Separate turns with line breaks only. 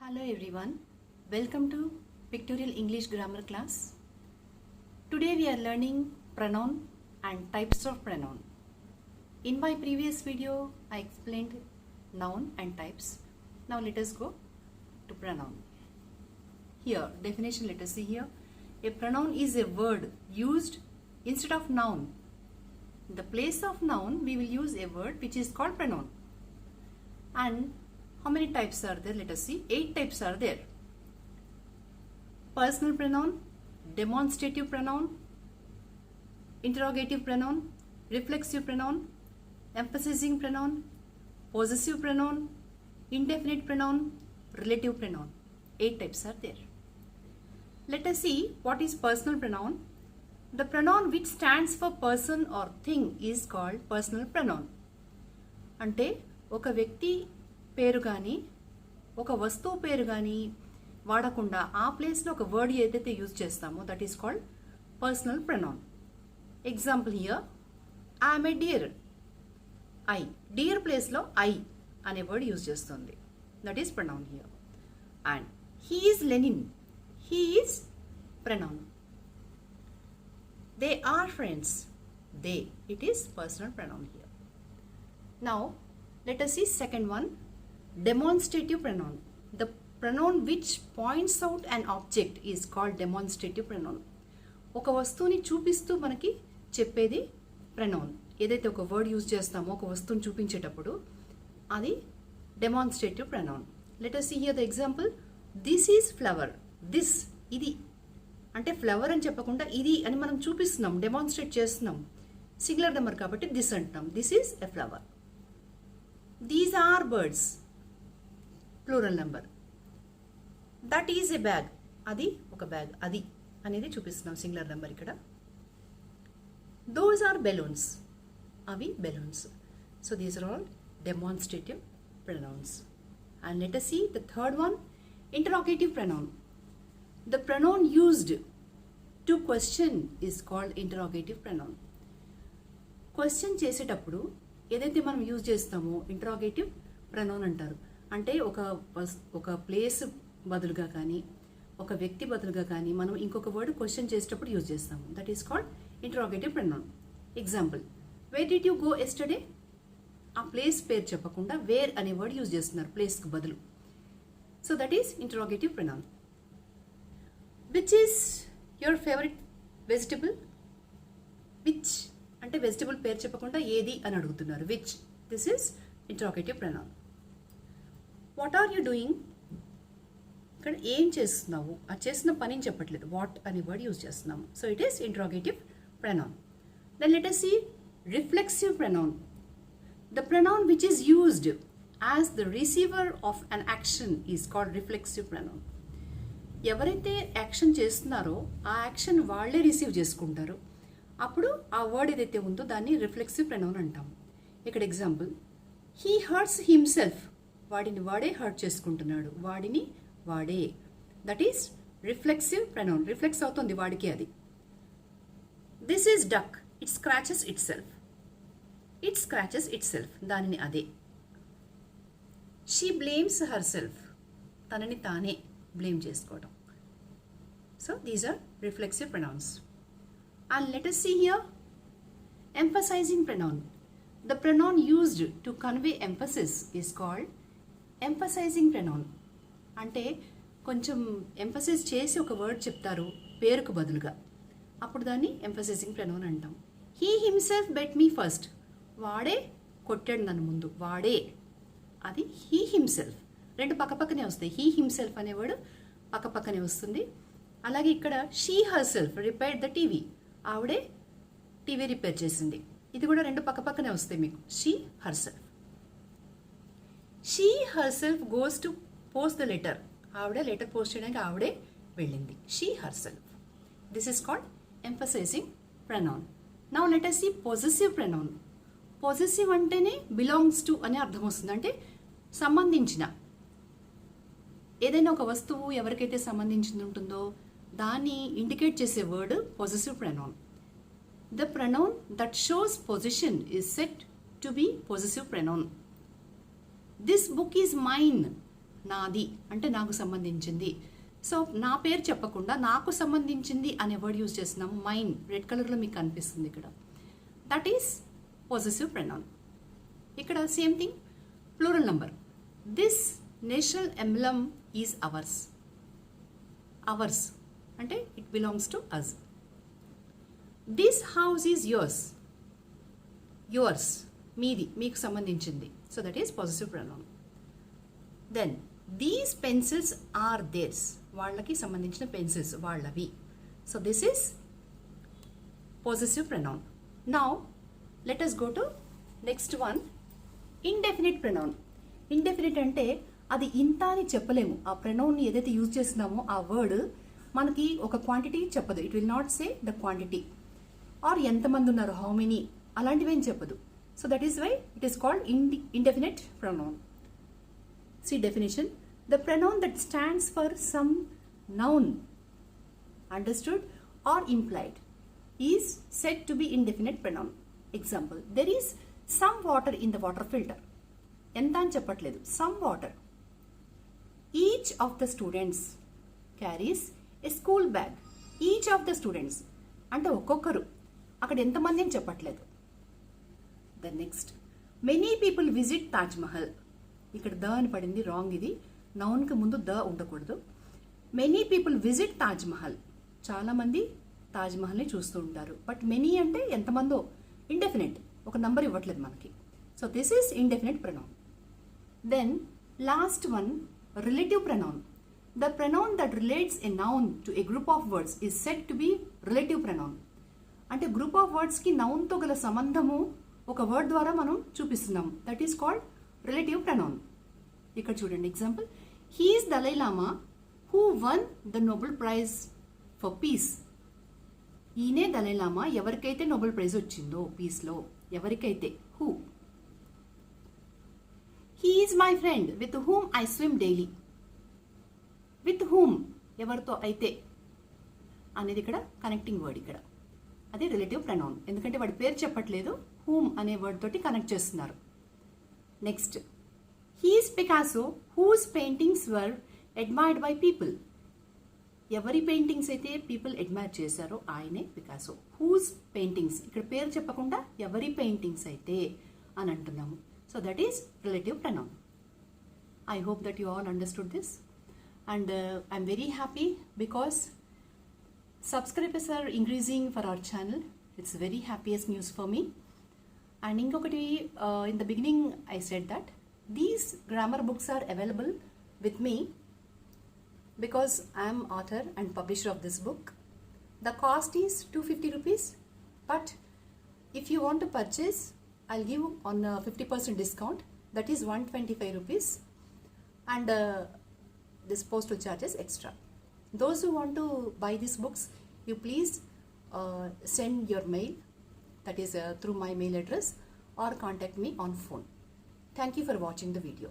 Hello everyone, welcome to Pictorial English Grammar class. Today we are learning pronoun and types of pronoun. In my previous video I explained noun and types. Now let us go to pronoun. Here definition, let us see here. A pronoun is a word used instead of noun. In the place of noun we will use a word which is called pronoun. And how many types are there? Let us see. 8 types are there. Personal pronoun, demonstrative pronoun, interrogative pronoun, reflexive pronoun, emphasizing pronoun, possessive pronoun, indefinite pronoun, relative pronoun. 8 types are there. Let us see what is personal pronoun. The pronoun which stands for person or thing is called personal pronoun. అంటే ఒక వ్యక్తి పేరు కానీ ఒక వస్తువు పేరు కానీ వాడకుండా ఆ ప్లేస్లో ఒక వర్డ్ ఏదైతే యూజ్ చేస్తామో that is called personal pronoun. Example here I'm a dear. I dear ప్లేస్లో ఐ అనే వర్డ్ యూజ్ చేస్తుంది, that is pronoun here. And he is Lenin, he is pronoun. They are friends, they, it is personal pronoun here. Now let us see second one, demonstrative pronoun. The pronoun which points out an object is called demonstrative pronoun. ఒక వస్తువుని చూపిస్తూ మనకి చెప్పేది pronoun. ఏదైతే ఒక word use చేస్తామో ఒక వస్తువుని చూపించేటప్పుడు అది demonstrative pronoun. Let us see here the example. This is flower. This, ఇది అంటే ఫ్లవర్ అని చెప్పకుండా ఇది అని మనం చూపిస్తున్నాం, డెమాన్స్ట్రేట్ చేస్తున్నాం. సింగులర్ నెంబర్ కాబట్టి దిస్ అంటున్నాం. This is a flower. These are birds, plural number. That is a bag. అది ఒక బ్యాగ్, అది అనేది చూపిస్తున్నాం సింగులర్ నెంబర్ ఇక్కడ. Those are balloons. అవి balloons. So these are all demonstrative pronouns. And let us see the third one, interrogative pronoun. The pronoun used to question is called interrogative pronoun. Question చేసేటప్పుడు ఏదైతే మనం use చేస్తామో interrogative pronoun అంటారు. అంటే ఒక place బదులుగా కానీ ఒక వ్యక్తి బదులుగా కానీ మనం ఇంకొక వర్డ్ క్వశ్చన్ చేసేటప్పుడు యూజ్ చేస్తాము, that is called interrogative pronoun. Example, where did you go yesterday. ఆ ప్లేస్ పేరు చెప్పకుండా వేర్ అనే వర్డ్ యూజ్ చేస్తున్నారు ప్లేస్కి బదులు. So that is interrogative pronoun. Which is your favourite vegetable. Which అంటే వెజిటబుల్ పేరు చెప్పకుండా ఏది అని అడుగుతున్నారు, which. This is interrogative pronoun. What are you doing. ఇక్కడ ఏం చేస్తున్నావు, ఆ చేసిన పనిని చెప్పట్లేదు, వాట్ అనే వర్డ్ యూజ్ చేస్తున్నాము. So it is interrogative pronoun. Then let us see reflexive pronoun. The pronoun which is used as the receiver of an action is called reflexive pronoun. ఎవరైతే యాక్షన్ చేస్తున్నారో ఆ యాక్షన్ వాళ్ళే receive చేసుకుంటారు, అప్పుడు ఆ word ఏదైతే ఉందో దాన్ని రిఫ్లెక్సివ్ ప్రొనౌన్ అంటాము. ఇక్కడ ఎగ్జాంపుల్, హీ హర్ట్స్ హిమ్సెల్ఫ్. వాడిని వాడే హర్ట్ చేసుకుంటున్నాడు, వాడిని వాడే. That is reflexive pronoun, reflex అవుతుంది వాడికి అది. This is duck, it scratches itself. It scratches itself, దానిని అదే. షీ బ్లేమ్స్ హర్ సెల్ఫ్, తనని తానే బ్లేమ్ చేసుకోవడం. So these are reflexive pronouns. And let us see here emphasizing pronoun. The pronoun used to convey emphasis is called emphasizing pronoun. అంటే కొంచెం emphasize చేసి ఒక word చెప్తారు పేరుకు బదులుగా, అప్పుడు దాన్ని ఎంఫసైజింగ్ ప్రొనౌన్ అంటాం. He himself beat me first. వాడే కొట్టాడు నన్ను ముందు, వాడే, అది హీ హిమ్సెల్ఫ్. రెండు పక్కపక్కనే వస్తాయి, హీ హిమ్సెల్ఫ్ అనే వర్డ్ పక్కపక్కనే వస్తుంది. అలాగే ఇక్కడ she her self repaired the TV. ఆవిడే టీవీ రిపేర్ చేసింది, ఇది కూడా రెండు పక్కపక్కనే వస్తాయి మీకు, she her self. She her self goes to post the letter. ఆవిడే లెటర్ పోస్ట్ చేయడానికి ఆవిడే వెళ్ళింది, she her self. This is called emphasising pronoun. Now let us see possessive pronoun. Possessive అంటేనే బిలాంగ్స్ టు అనే అర్థం వస్తుంది, అంటే సంబంధించిన. ఏదైనా ఒక వస్తువు ఎవరికైతే సంబంధించింది ఉంటుందో దాన్ని ఇండికేట్ చేసే word possessive pronoun. The pronoun that shows position is set to be possessive pronoun. This book is mine. నాది అంటే నాకు సంబంధించింది. సో నా పేరు చెప్పకుండా నాకు సంబంధించింది అనే వర్డ్ యూజ్ చేస్తున్నాం. మైన్ రెడ్ కలర్లో మీకు కనిపిస్తుంది ఇక్కడ. That is possessive pronoun. ఇక్కడ same thing plural number. This national emblem is ours. Ours అంటే it belongs to us. This house is yours. Yours మీది, మీకు సంబంధించింది. So that is possessive pronoun. Then these pencils are theirs. వాళ్ళకి సంబంధించిన pencils వాళ్ళవి. So this is possessive pronoun. Now let us go to next one, indefinite pronoun. Indefinite అంటే అది ఇంత అని చెప్పలేము. ఆ ప్రొనౌన్ని ఏదైతే యూజ్ చేస్తున్నామో ఆ వర్డ్ మనకి ఒక క్వాంటిటీ చెప్పదు. It will not say the quantity are ఎంతమంది ఉన్నారు, హౌ మెనీ, అలాంటివి ఏం చెప్పదు. So that is why it is called indefinite pronoun. See definition. The pronoun that stands for some noun, understood or implied, is said to be indefinite pronoun. Example, there is some water in the water filter. Enta ani cheppatledu, some water. Each of the students carries a school bag. Each of the students అంటే ఒక్కొక్కరు, అక్కడ ఎంతమంది అని చెప్పట్లేదు. The next, many people visit Taj Mahal. ఇక్కడ the అని పడింది, wrong. ఇది నౌన్కి ముందు ద ఉండకూడదు. Many people visit Taj Mahal. చాలామంది తాజ్ మహల్ని చూస్తూ ఉంటారు. బట్ మెనీ అంటే ఎంతమందో, ఇండెఫినెట్, ఒక నంబర్ ఇవ్వట్లేదు మనకి. So this is indefinite pronoun. Then last one, relative pronoun. The pronoun that relates a noun to a group of words is said to be relative pronoun. అంటే group of వర్డ్స్కి నౌన్తో గల సంబంధము ఒక word ద్వారా మనం చూపిస్తున్నాం. That is called relative pronoun. ఇక్కడ చూడండి example, he is Dalai Lama who won the Nobel prize for peace. ఈయనే దలై లామా, ఎవరికైతే నోబెల్ ప్రైజ్ వచ్చిందో పీస్లో, ఎవరికైతే. Who. He is my friend with whom I swim daily. With whom, ఎవరితో అయితే అనేది ఇక్కడ కనెక్టింగ్ వర్డ్. ఇక్కడ అది రిలేటివ్ ప్రొనౌన్, ఎందుకంటే వాడి పేరు చెప్పట్లేదు, హూమ్ అనే వర్డ్ తోటి కనెక్ట్ చేస్తున్నారు. Next, he is Picasso whose paintings were admired by people. ఎవరి పెయింటింగ్స్ అయితే పీపుల్ అడ్మైర్ చేశారో ఆయనే పికాసో. హూస్ పెయింటింగ్స్, ఇక్కడ పేరు చెప్పకుండా ఎవరి పెయింటింగ్స్ అయితే అని అంటున్నాము. So that is relative pronoun. I hope that you all understood this and I'm very happy because subscribers are increasing for our channel. It's very happiest news for me. And ఇంకొకటి, in the beginning I said that these grammar books are available with me because I am author and publisher of this book. The cost is 250 rupees, but if you want to purchase, I'll give on a 50% discount, that is 125 rupees, and this postal charges extra. Those who want to buy these books, you please send your mail, that is through my mail address, or contact me on phone. Thank you for watching the video.